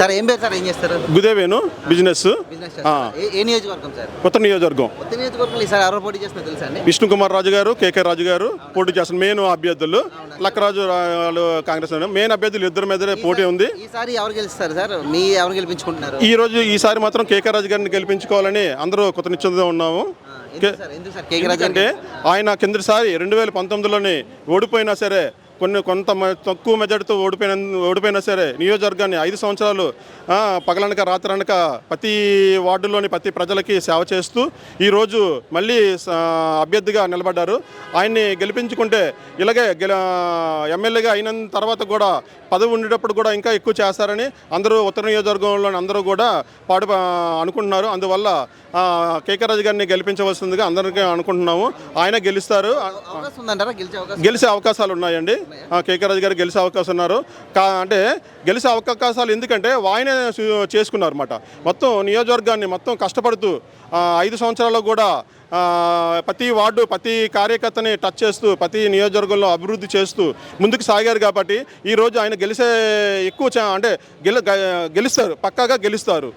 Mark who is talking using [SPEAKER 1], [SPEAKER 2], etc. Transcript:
[SPEAKER 1] Sir ఏం పేరు sir, ఏం చేస్తారు?
[SPEAKER 2] గుదేవేను బిజినెస్
[SPEAKER 1] బిజినెస్ చేస్తారా? ఏ నియోజకవర్గం సార్?
[SPEAKER 2] కొత్త నియోజకవర్గం.
[SPEAKER 1] కొత్త నియోజకవర్గంలో ఈసారి ఎవరు పోటీ చేస్తున్నా తెలుసా అండి?
[SPEAKER 2] విష్ణు కుమార్ రాజు గారు, కేకే రాజు గారు పోటీ చేస్తున్నారు. మెయిన్ అభ్యర్థులు లక్కరాజు వాళ్ళు కాంగ్రెస్ మెయిన్ అభ్యర్థులు ఇద్దరి మీదనే పోటీ ఉంది.
[SPEAKER 1] ఈసారి ఎవరు గెలుస్తారు సార్? ఎవరు గెలిపించుకుంటున్నారు?
[SPEAKER 2] ఈసారి మాత్రం కేకే రాజు గారిని గెలిపించుకోవాలని అందరూ కొత్త నిశ్చయంతో ఉన్నాము.
[SPEAKER 1] ఎందుకు సార్ కేకే రాజు?
[SPEAKER 2] అంటే ఆయన కిందసారి 2019లోనే ఓడిపోయినా సరే కొంత తక్కువ మెజార్టీతో ఓడిపోయినా సరే నియోజకవర్గాన్ని 5 సంవత్సరాలు పగలనక రాత్రనక ప్రతి వార్డులోని ప్రతి ప్రజలకి సేవ చేస్తూ ఈరోజు మళ్ళీ అభ్యర్థిగా నిలబడ్డారు. ఆయన్ని గెలిపించుకుంటే ఇలాగే ఎమ్మెల్యేగా అయిన తర్వాత కూడా పదవి ఉండేటప్పుడు కూడా ఇంకా ఎక్కువ చేస్తారని అందరూ ఉత్తర నియోజకవర్గంలోని అందరూ కూడా అనుకుంటున్నారు. అందువల్ల కేకే రాజు గారిని గెలిపించవలసిందిగా అందరికీ అనుకుంటున్నాము. ఆయన గెలుస్తారు. గెలిచే అవకాశాలు ఉన్నాయండి. కేకే రాజు గారు గెలిచే అవకాశం ఉన్నారు. అంటే గెలిచే అవకాశాలు ఎందుకంటే ఆయనే చేసుకున్నారు అన్నమాట. మొత్తం నియోజకవర్గాన్ని మొత్తం కష్టపడుతూ 5 సంవత్సరాల్లో కూడా ప్రతి వార్డు ప్రతి కార్యకర్తని టచ్ చేస్తూ ప్రతి నియోజకవర్గంలో అభివృద్ధి చేస్తూ ముందుకు సాగారు. కాబట్టి ఈరోజు ఆయన గెలిచే ఎక్కువ అంటే గెలుస్తారు, పక్కాగా గెలుస్తారు.